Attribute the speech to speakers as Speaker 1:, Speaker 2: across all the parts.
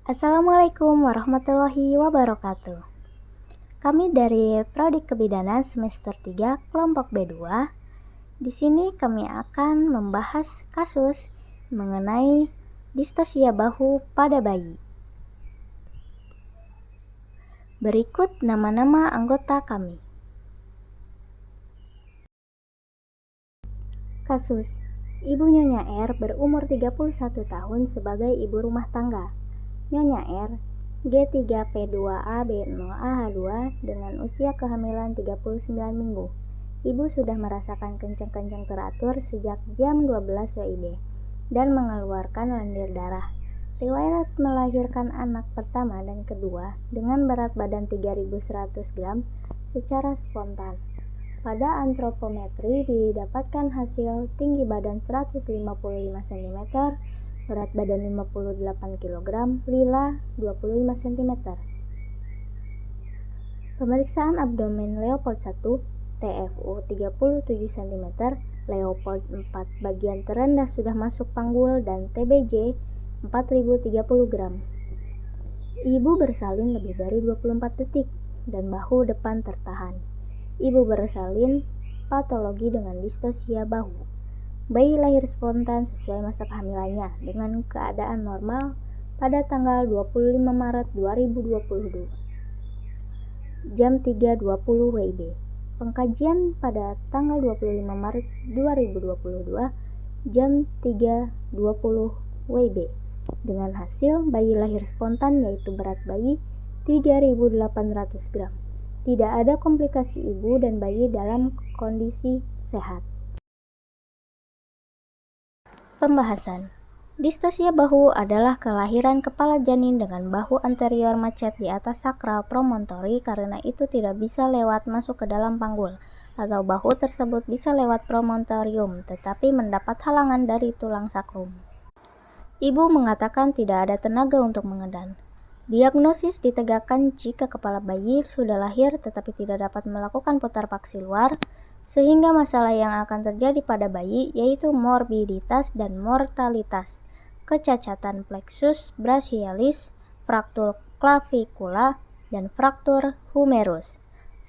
Speaker 1: Assalamualaikum warahmatullahi wabarakatuh. Kami dari Prodi Kebidanan semester 3 kelompok B2. Di sini kami akan membahas kasus mengenai distosia bahu pada bayi. Berikut nama-nama anggota kami. Kasus: Ibu Nyonya R berumur 31 tahun sebagai ibu rumah tangga. Nyonya R G3P2AB0AH2 dengan usia kehamilan 39 minggu. Ibu sudah merasakan kencang-kencang teratur sejak jam 12 WIB dan mengeluarkan lendir darah. Riwayat melahirkan anak pertama dan kedua dengan berat badan 3.100 gram secara spontan. Pada antropometri didapatkan hasil tinggi badan 155 cm, berat badan 58 kg, lila 25 cm. Pemeriksaan abdomen Leopold 1, TFU 37 cm, Leopold 4 bagian terendah sudah masuk panggul dan TBJ 4030 gram. Ibu bersalin lebih dari 24 detik dan bahu depan tertahan. Ibu bersalin patologi dengan distosia bahu. Bayi lahir spontan sesuai masa kehamilannya dengan keadaan normal pada tanggal 25 Maret 2022. Jam 3.20 WIB. Pengkajian pada tanggal 25 Maret 2022 jam 3.20 WIB dengan hasil bayi lahir spontan yaitu berat bayi 3.800 gram. Tidak ada komplikasi, ibu dan bayi dalam kondisi sehat. Pembahasan. Distosia bahu adalah kelahiran kepala janin dengan bahu anterior macet di atas sakral promontori karena itu tidak bisa lewat masuk ke dalam panggul, atau bahu tersebut bisa lewat promontorium tetapi mendapat halangan dari tulang sakrum. Ibu mengatakan tidak ada tenaga untuk mengedan. Diagnosis ditegakkan jika kepala bayi sudah lahir tetapi tidak dapat melakukan putar paksi luar, sehingga masalah yang akan terjadi pada bayi yaitu morbiditas dan mortalitas, kecacatan plexus brachialis, fraktur clavikula, dan fraktur humerus.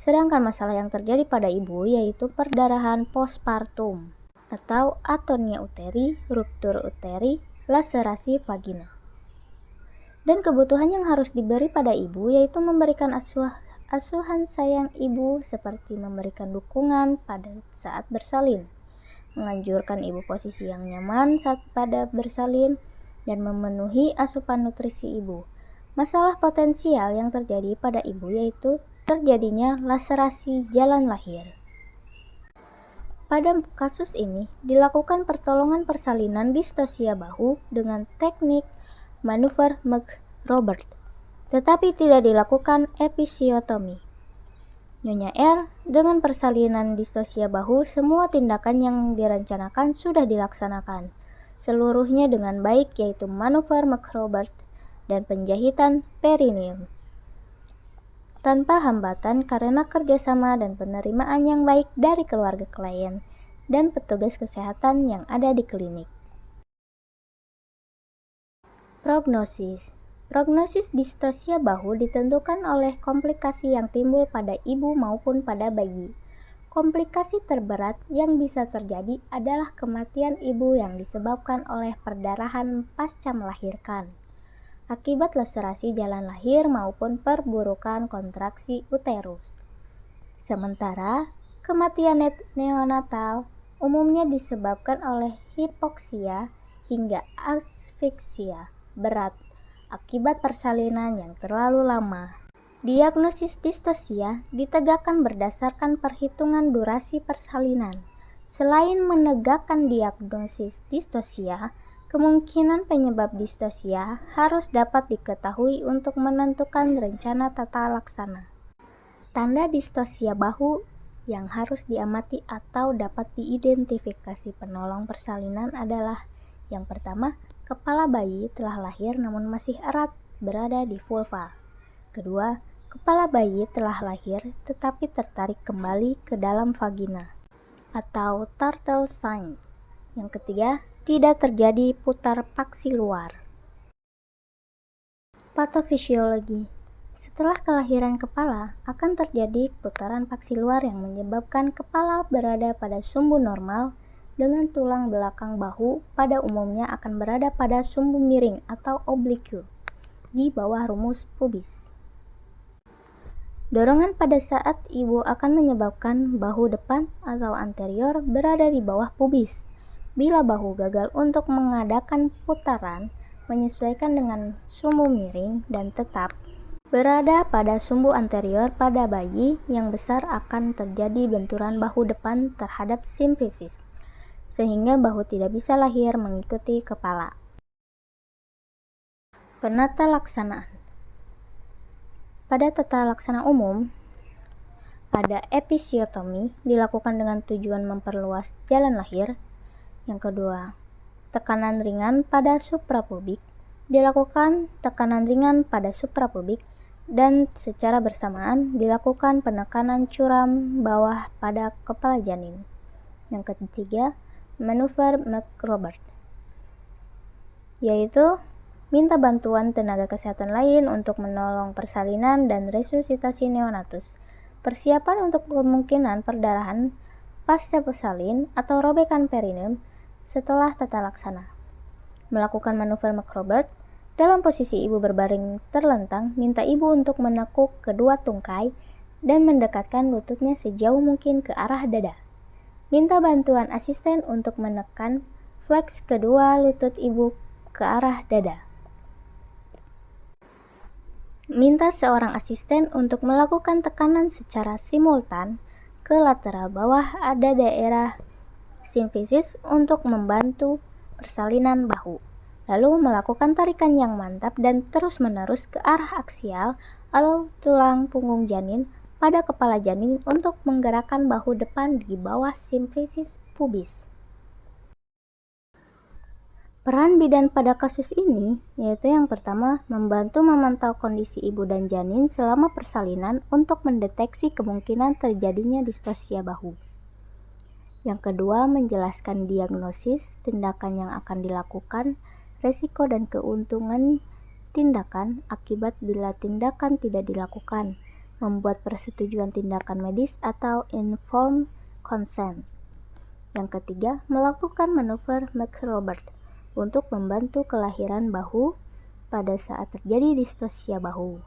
Speaker 1: Sedangkan masalah yang terjadi pada ibu yaitu perdarahan postpartum atau atonia uteri, ruptur uteri, laserasi vagina. Dan kebutuhan yang harus diberi pada ibu yaitu memberikan asuhan sayang ibu seperti memberikan dukungan pada saat bersalin, menganjurkan ibu posisi yang nyaman saat pada bersalin, dan memenuhi asupan nutrisi ibu. Masalah potensial yang terjadi pada ibu yaitu terjadinya laserasi jalan lahir. Pada kasus ini dilakukan pertolongan persalinan distosia bahu dengan teknik manuver McRobert, tetapi tidak dilakukan episiotomi. Nyonya R dengan persalinan distosia bahu, semua tindakan yang direncanakan sudah dilaksanakan, seluruhnya dengan baik yaitu manuver McRobert dan penjahitan perineum tanpa hambatan karena kerjasama dan penerimaan yang baik dari keluarga klien dan petugas kesehatan yang ada di klinik. Prognosis distosia bahu ditentukan oleh komplikasi yang timbul pada ibu maupun pada bayi. Komplikasi terberat yang bisa terjadi adalah kematian ibu yang disebabkan oleh perdarahan pasca melahirkan, akibat laserasi jalan lahir maupun perburukan kontraksi uterus. Sementara, kematian neonatal umumnya disebabkan oleh hipoksia hingga asfiksia berat akibat persalinan yang terlalu lama. Diagnosis distosia ditegakkan berdasarkan perhitungan durasi persalinan. Selain menegakkan diagnosis distosia, kemungkinan penyebab distosia harus dapat diketahui untuk menentukan rencana tata laksana. Tanda distosia bahu yang harus diamati atau dapat diidentifikasi penolong persalinan adalah: yang pertama, kepala bayi telah lahir namun masih erat berada di vulva. Kedua, kepala bayi telah lahir tetapi tertarik kembali ke dalam vagina atau turtle sign. Yang ketiga, tidak terjadi putar paksi luar. Patofisiologi. Setelah kelahiran kepala, akan terjadi putaran paksiluar yang menyebabkan kepala berada pada sumbu normal dengan tulang belakang bahu pada umumnya akan berada pada sumbu miring atau oblique di bawah rumus pubis. Dorongan pada saat ibu akan menyebabkan bahu depan atau anterior berada di bawah pubis. Bila bahu gagal untuk mengadakan putaran, menyesuaikan dengan sumbu miring dan tetap berada pada sumbu anterior pada bayi yang besar akan terjadi benturan bahu depan terhadap simfisis, sehingga bahu tidak bisa lahir mengikuti kepala. Penata laksanaan. Pada tata laksana umum, ada episiotomi dilakukan dengan tujuan memperluas jalan lahir. Yang kedua, tekanan ringan pada suprapubik dilakukan tekanan ringan pada suprapubik dan secara bersamaan dilakukan penekanan curam bawah pada kepala janin. Yang ketiga, manuver McRobert, yaitu minta bantuan tenaga kesehatan lain untuk menolong persalinan dan resusitasi neonatus. Persiapan untuk kemungkinan perdarahan pasca bersalin atau robekan perineum setelah tata laksana. Melakukan manuver McRobert dalam posisi ibu berbaring terlentang, minta ibu untuk menekuk kedua tungkai dan mendekatkan lututnya sejauh mungkin ke arah dada. Minta bantuan asisten untuk menekan flex kedua lutut ibu ke arah dada. Minta seorang asisten untuk melakukan tekanan secara simultan ke lateral bawah ada daerah simfisis untuk membantu persalinan bahu. Lalu melakukan tarikan yang mantap dan terus-menerus ke arah aksial atau tulang punggung janin pada kepala janin untuk menggerakkan bahu depan di bawah simfisis pubis. Peran bidan pada kasus ini yaitu yang pertama, membantu memantau kondisi ibu dan janin selama persalinan untuk mendeteksi kemungkinan terjadinya distosia bahu. Yang kedua, menjelaskan diagnosis, tindakan yang akan dilakukan, resiko dan keuntungan tindakan akibat bila tindakan tidak dilakukan, membuat persetujuan tindakan medis atau informed consent. Yang ketiga, melakukan manuver McRobert untuk membantu kelahiran bahu pada saat terjadi distosia bahu.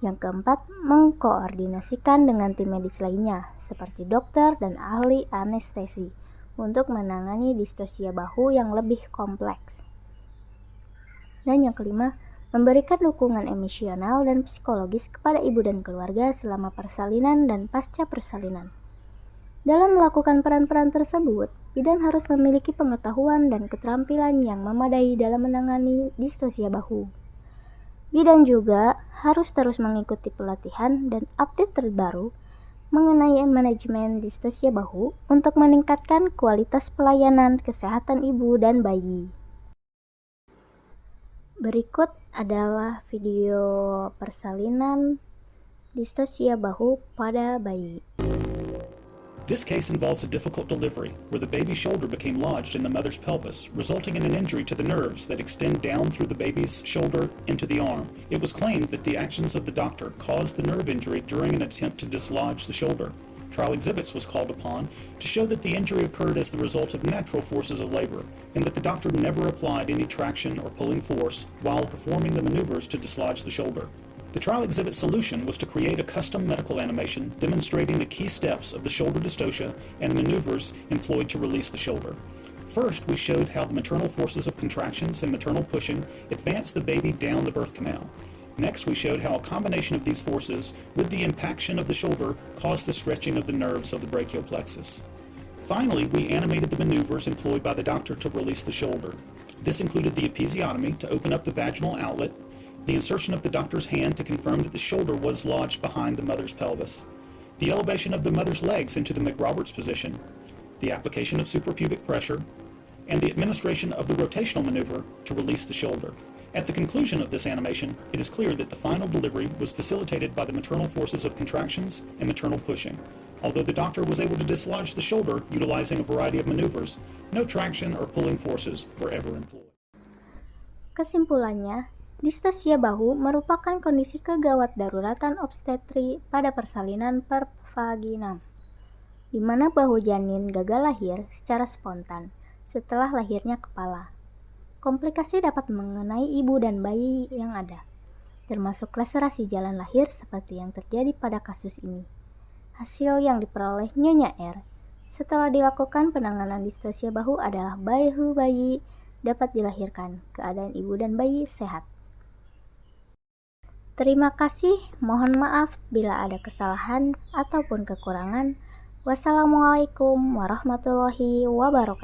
Speaker 1: Yang keempat, mengkoordinasikan dengan tim medis lainnya, seperti dokter dan ahli anestesi, untuk menangani distosia bahu yang lebih kompleks. Dan yang kelima, memberikan dukungan emosional dan psikologis kepada ibu dan keluarga selama persalinan dan pasca persalinan. Dalam melakukan peran-peran tersebut, bidan harus memiliki pengetahuan dan keterampilan yang memadai dalam menangani distosia bahu. Bidan juga harus terus mengikuti pelatihan dan update terbaru mengenai manajemen distosia bahu untuk meningkatkan kualitas pelayanan kesehatan ibu dan bayi. Berikut adalah video persalinan distosia bahu pada bayi.
Speaker 2: This case involves a difficult delivery where the baby's shoulder became lodged in the mother's pelvis, resulting in an injury to the nerves that extend down through the baby's shoulder into the arm. It was claimed that the actions of the doctor caused the nerve injury during an attempt to dislodge the shoulder. Trial exhibits was called upon to show that the injury occurred as the result of natural forces of labor and that the doctor never applied any traction or pulling force while performing the maneuvers to dislodge the shoulder. The trial exhibit solution was to create a custom medical animation demonstrating the key steps of the shoulder dystocia and maneuvers employed to release the shoulder. First, we showed how the maternal forces of contractions and maternal pushing advanced the baby down the birth canal. Next, we showed how a combination of these forces with the impaction of the shoulder caused the stretching of the nerves of the brachial plexus. Finally, we animated the maneuvers employed by the doctor to release the shoulder. This included the episiotomy to open up the vaginal outlet, the insertion of the doctor's hand to confirm that the shoulder was lodged behind the mother's pelvis, the elevation of the mother's legs into the McRoberts position, the application of suprapubic pressure, and the administration of the rotational maneuver to release the shoulder. At the conclusion of this animation, it is clear that the final delivery was facilitated by the maternal forces of contractions and maternal pushing. Although the doctor was able to dislodge the shoulder utilizing a variety of maneuvers, no traction or pulling forces were ever employed.
Speaker 1: Kesimpulannya, Distosia bahu merupakan kondisi kegawat daruratan obstetri pada persalinan per vagina, di mana bahu janin gagal lahir secara spontan setelah lahirnya kepala. Komplikasi dapat mengenai ibu dan bayi yang ada, termasuk laserasi jalan lahir seperti yang terjadi pada kasus ini. Hasil yang diperoleh Nyonya R setelah dilakukan penanganan distosia bahu adalah bahu bayi dapat dilahirkan, keadaan ibu dan bayi sehat. Terima kasih, mohon maaf bila ada kesalahan ataupun kekurangan. Wassalamualaikum warahmatullahi wabarakatuh.